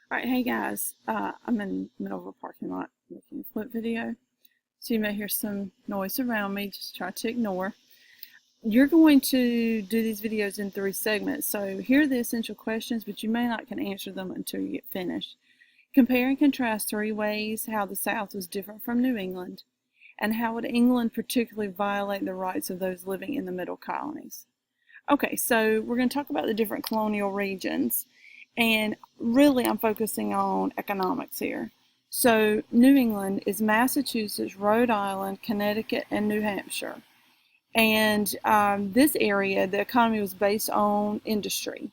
Alright, hey guys, I'm in the middle of a parking lot making a flip video, so you may hear some noise around me, just try to ignore. You're going to do these videos in 3 segments, so here are the essential questions, but you may not can answer them until you get finished. Compare and contrast 3 ways how the South was different from New England, and how would England particularly violate the rights of those living in the middle colonies. Okay, so we're going to talk about the different colonial regions. And really, I'm focusing on economics here. So, New England is Massachusetts, Rhode Island, Connecticut, and New Hampshire. And this area, the economy was based on industry,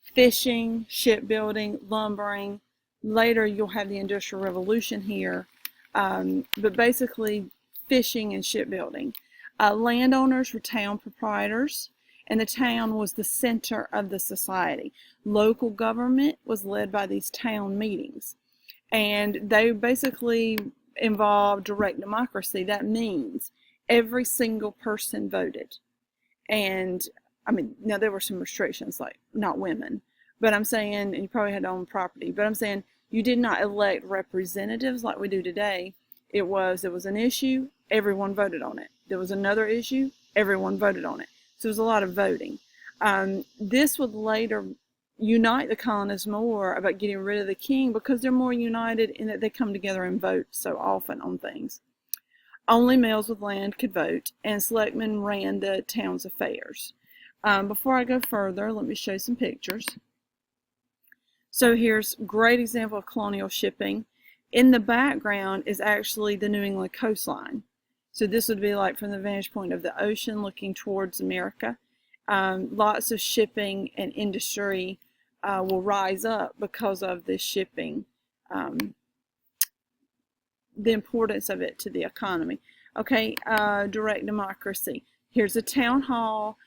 fishing, shipbuilding, lumbering. Later, you'll have the Industrial Revolution here, but basically fishing and shipbuilding. Landowners were town proprietors, and the town was the center of the society. Local government was led by these town meetings, and they basically involved direct democracy. That means every single person voted. And I mean, now there were some restrictions, like not women, but I'm saying, and you probably had to own property, but I'm saying you did not elect representatives like we do today. There was an issue, everyone voted on it. There was another issue, everyone voted on it. So there was a lot of voting. This would later unite the colonists more about getting rid of the king, because they're more united in that they come together and vote so often on things. Only males with land could vote, and selectmen ran the town's affairs. Before I go further, let me show you some pictures. So here's a great example of colonial shipping. In the background is actually the New England coastline. So this would be like from the vantage point of the ocean looking towards America. Lots of shipping and industry will rise up because of this shipping, the importance of it to the economy. Okay, direct democracy. Here's a town hall.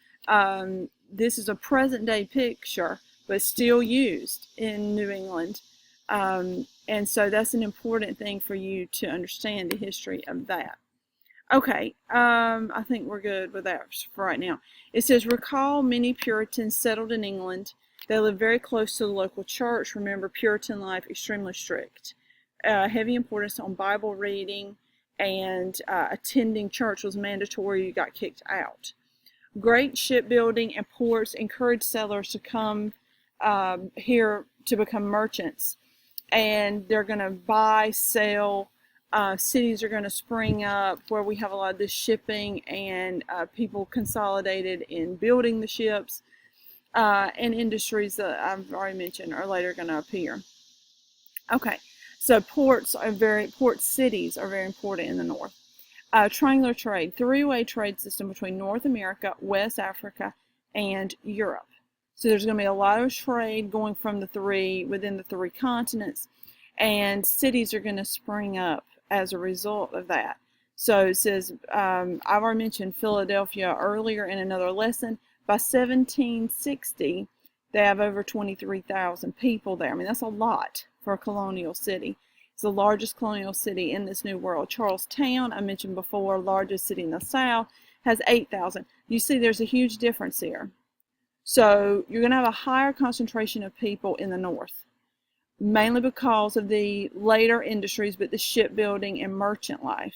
This is a present day picture, but still used in New England. And so that's an important thing for you to understand, the history of that. Okay, I think we're good with that for right now. It says, recall many Puritans settled in England. They lived very close to the local church. Remember, Puritan life extremely strict. Heavy importance on Bible reading, and attending church was mandatory. You got kicked out. Great shipbuilding and ports encouraged settlers to come here to become merchants. And they're going to buy, sell. Cities are going to spring up where we have a lot of this shipping, and people consolidated in building the ships, and industries that I've already mentioned are later going to appear. Okay, so port cities are very important in the north. Triangular trade, 3-way trade system between North America, West Africa, and Europe. So there's going to be a lot of trade going from within the 3 continents, and cities are going to spring up as a result of that. So it says, I've already mentioned Philadelphia earlier in another lesson. By 1760, they have over 23,000 people there. I mean, that's a lot for a colonial city. It's the largest colonial city in this new world. Charlestown, I mentioned before, largest city in the South, has 8,000. You see there's a huge difference here. So you're going to have a higher concentration of people in the north, mainly because of the later industries, but the shipbuilding and merchant life.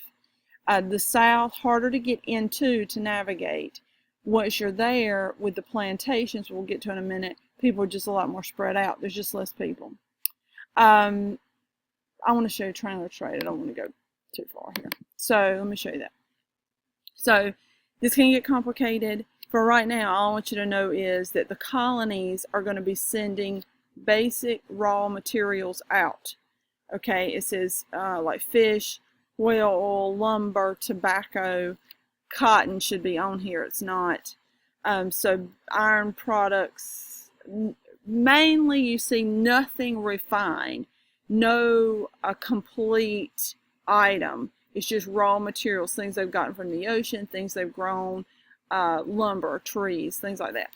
The South, harder to get into, to navigate. Once you're there with the plantations, we'll get to in a minute, people are just a lot more spread out. There's just less people. I want to show you triangular trade. I don't want to go too far here. So let me show you that. So this can get complicated. For right now, all I want you to know is that the colonies are going to be sending basic raw materials out. Okay, it says like fish, whale oil, lumber, tobacco, cotton should be on here. It's not. So iron products, mainly you see nothing refined, no complete item. It's just raw materials, things they've gotten from the ocean, things they've grown, lumber, trees, things like that.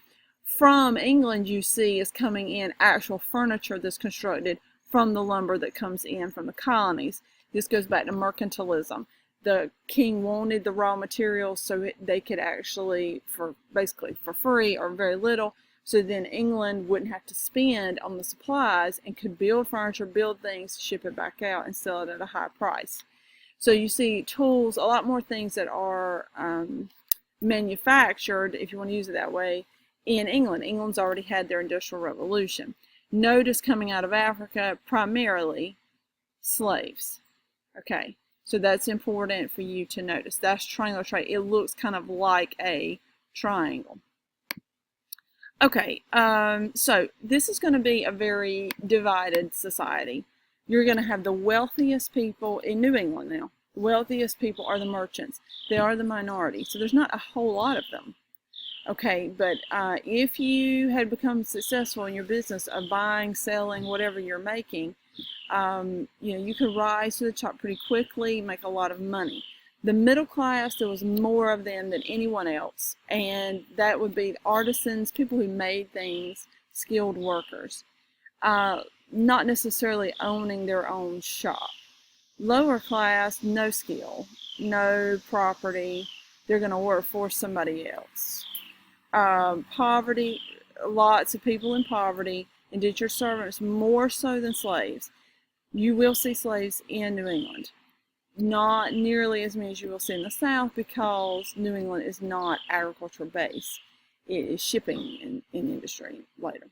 From England, you see, is coming in actual furniture that's constructed from the lumber that comes in from the colonies. This goes back to mercantilism. The king wanted the raw materials so they could actually, basically for free or very little, So then England wouldn't have to spend on the supplies and could build furniture, build things, ship it back out, and sell it at a high price. So you see tools, a lot more things that are manufactured, if you want to use it that way, in England. England's already had their Industrial Revolution. Notice coming out of Africa, primarily slaves. Okay, so that's important for you to notice. That's triangular trade. It looks kind of like a triangle. Okay, so this is going to be a very divided society. You're going to have the wealthiest people in New England now. The wealthiest people are the merchants. They are the minority, so there's not a whole lot of them. Okay, but if you had become successful in your business of buying, selling, whatever you're making, you could rise to the top pretty quickly, make a lot of money. The middle class, there was more of them than anyone else, and that would be artisans, people who made things, skilled workers, not necessarily owning their own shop. Lower class, no skill, no property, they're going to work for somebody else. Poverty, lots of people in poverty, indentured servants, more so than slaves. You will see slaves in New England. Not nearly as many as you will see in the South, because New England is not agriculture based. It is shipping in industry later.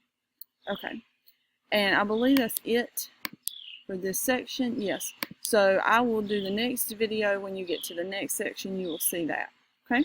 Okay, and I believe that's it for this section. Yes, so I will do the next video. When you get to the next section, you will see that. Okay.